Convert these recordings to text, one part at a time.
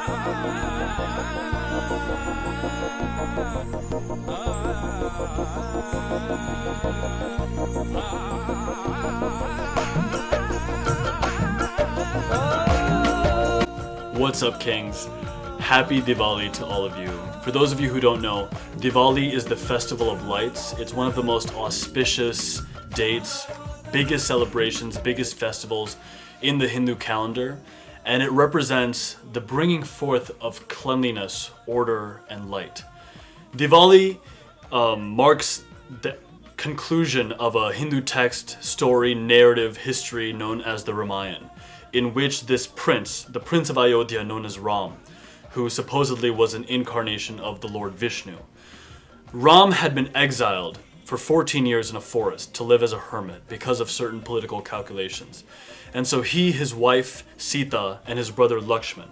What's up, Kings? Happy Diwali to all of you. For those of you who don't know, Diwali is the festival of lights. It's one of the most auspicious dates, biggest celebrations, biggest festivals in the Hindu calendar, and it represents the bringing forth of cleanliness, order, and light. Diwali marks the conclusion of a Hindu text, story, narrative, history known as the Ramayana, in which this prince, the Prince of Ayodhya known as Ram, who supposedly was an incarnation of the Lord Vishnu. Ram had been exiled for 14 years in a forest to live as a hermit because of certain political calculations. And so he, his wife Sita, and his brother Lakshman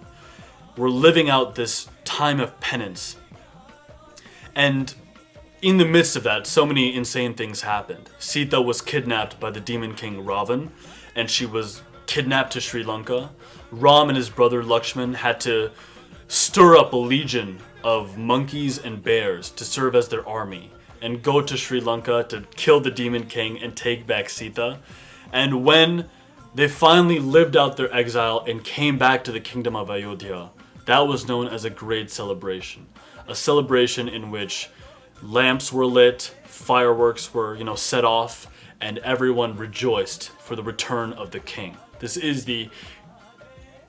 were living out this time of penance. And in the midst of that, so many insane things happened. Sita was kidnapped by the demon king Ravan, and she was kidnapped to Sri Lanka. Ram and his brother Lakshman had to stir up a legion of monkeys and bears to serve as their army and go to Sri Lanka to kill the demon king and take back Sita. And when they finally lived out their exile and came back to the kingdom of Ayodhya, that was known as a great celebration. A celebration in which lamps were lit, fireworks were, set off, and everyone rejoiced for the return of the king. This is the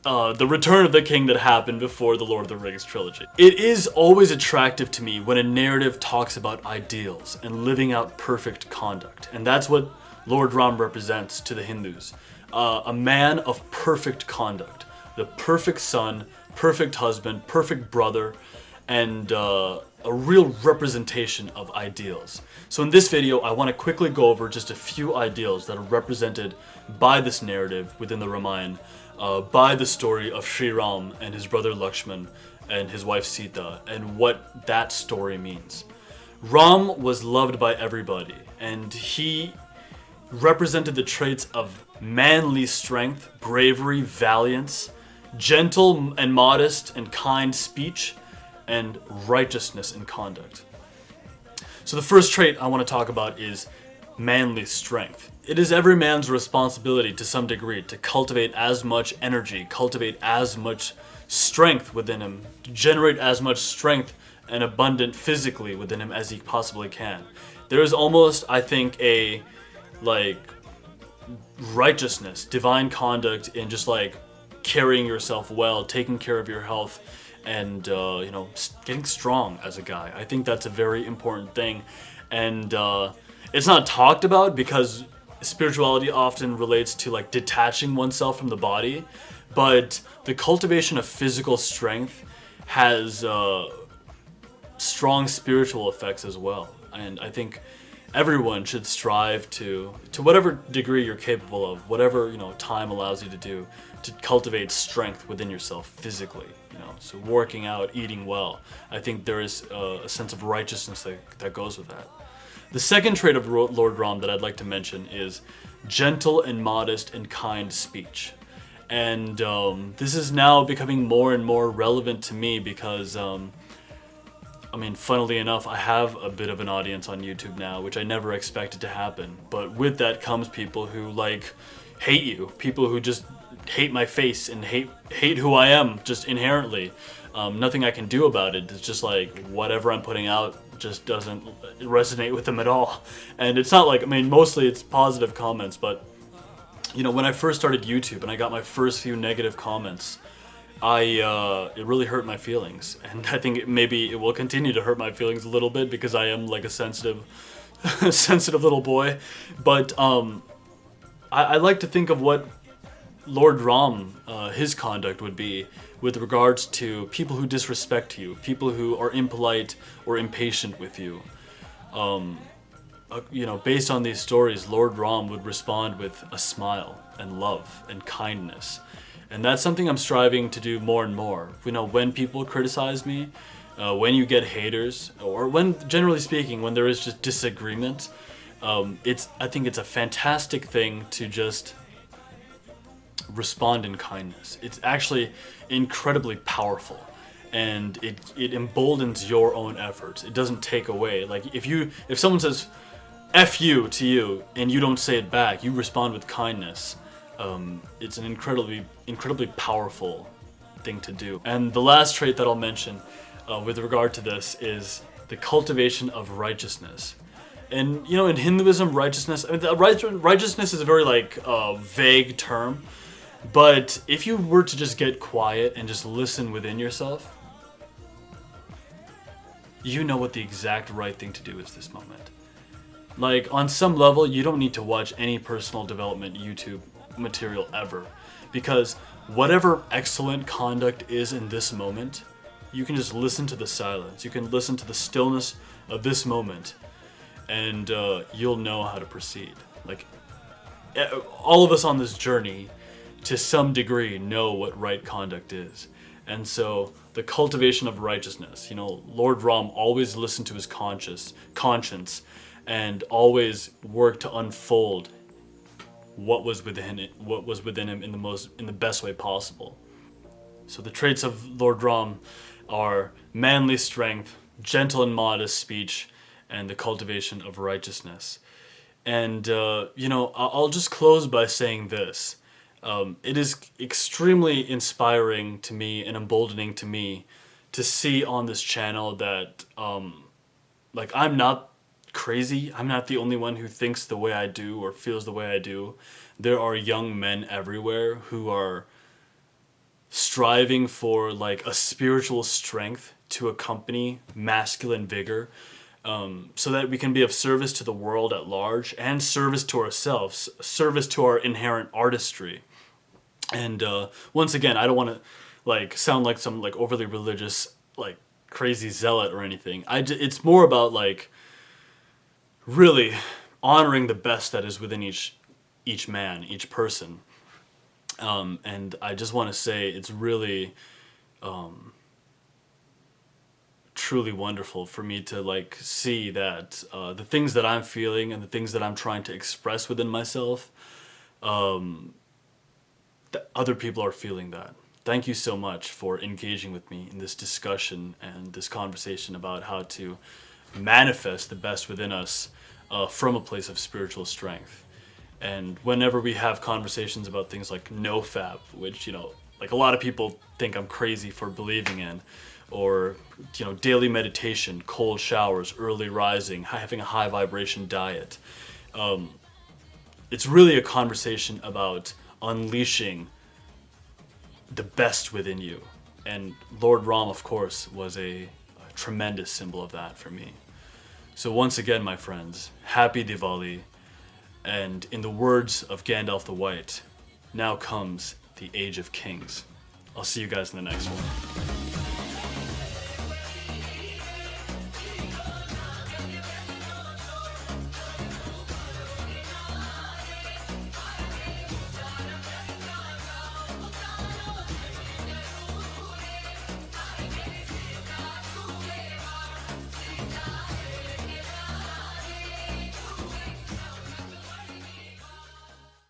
return of the king that happened before the Lord of the Rings trilogy. It is always attractive to me when a narrative talks about ideals and living out perfect conduct. And that's what Lord Ram represents to the Hindus. A man of perfect conduct. The perfect son, perfect husband, perfect brother, and a real representation of ideals. So in this video, I want to quickly go over just a few ideals that are represented by this narrative within the Ramayana, by the story of Sri Ram and his brother Lakshman and his wife Sita, and what that story means. Ram was loved by everybody, and he represented the traits of manly strength, bravery, valiance, gentle and modest and kind speech, and righteousness in conduct. So the first trait I want to talk about is manly strength. It is every man's responsibility to some degree to cultivate as much energy, cultivate as much strength within him, to generate as much strength and abundant physically within him as he possibly can. There is almost, I think, a righteousness, divine conduct in just carrying yourself well, taking care of your health, and getting strong as a guy. I think that's a very important thing, and it's not talked about because spirituality often relates to detaching oneself from the body, but the cultivation of physical strength has strong spiritual effects as well. And I think everyone should strive to whatever degree you're capable of, whatever time allows you to do, to cultivate strength within yourself physically. So working out, eating well. I think there is a sense of righteousness that goes with that. The second trait of Lord Ram that I'd like to mention is gentle and modest and kind speech. And this is now becoming more and more relevant to me because funnily enough, I have a bit of an audience on YouTube now, which I never expected to happen. But with that comes people who hate you, people who just hate my face and hate who I am just inherently. Nothing I can do about it. It's just whatever I'm putting out just doesn't resonate with them at all. And it's not mostly it's positive comments, but when I first started YouTube and I got my first few negative comments, it really hurt my feelings, and I think maybe it will continue to hurt my feelings a little bit because I am a sensitive sensitive little boy. But I like to think of what Lord Ram, his conduct would be with regards to people who disrespect you, people who are impolite or impatient with you. Based on these stories, Lord Ram would respond with a smile and love and kindness. And that's something I'm striving to do more and more. When people criticize me, when you get haters, or when, generally speaking, when there is just disagreement, I think it's a fantastic thing to just respond in kindness. It's actually incredibly powerful, and it emboldens your own efforts. It doesn't take away. Like if someone says F you to you and you don't say it back, you respond with kindness. It's an incredibly powerful thing to do. And the last trait that I'll mention with regard to this is the cultivation of righteousness. And you know, in Hinduism, righteousness, I mean, righteousness is a very vague term, but if you were to just get quiet and just listen within yourself, you know what the exact right thing to do is this moment. Like, on some level, you don't need to watch any personal development YouTube material ever, because whatever excellent conduct is in this moment, you can just listen to the silence. You can listen to the stillness of this moment, and you'll know how to proceed. Like, all of us on this journey, to some degree, know what right conduct is. And so, the cultivation of righteousness, you know, Lord Ram always listened to his conscience, and always worked to unfold what was within him in the best way possible. So the traits of Lord Ram are manly strength, gentle and modest speech, and the cultivation of righteousness. And you know, I'll just close by saying this. It is extremely inspiring to me and emboldening to me to see on this channel that like, I'm not crazy. I'm not the only one who thinks the way I do or feels the way I do. There are young men everywhere who are striving for like a spiritual strength to accompany masculine vigor, so that we can be of service to the world at large and service to ourselves, service to our inherent artistry. And once again, I don't want to like sound like some like overly religious, like crazy zealot or anything. It's more about like really honoring the best that is within each man, each person. And I just want to say it's really truly wonderful for me to like see that the things that I'm feeling and the things that I'm trying to express within myself, that other people are feeling that. Thank you so much for engaging with me in this discussion and this conversation about how to manifest the best within us from a place of spiritual strength. And whenever we have conversations about things like nofap, which, you know, like a lot of people think I'm crazy for believing in, or, you know, daily meditation, cold showers, early rising, having a high vibration diet, it's really a conversation about unleashing the best within you. And Lord Ram, of course, was a tremendous symbol of that for me. So once again, my friends, happy Diwali. And in the words of Gandalf the White, now comes the Age of Kings. I'll see you guys in the next one.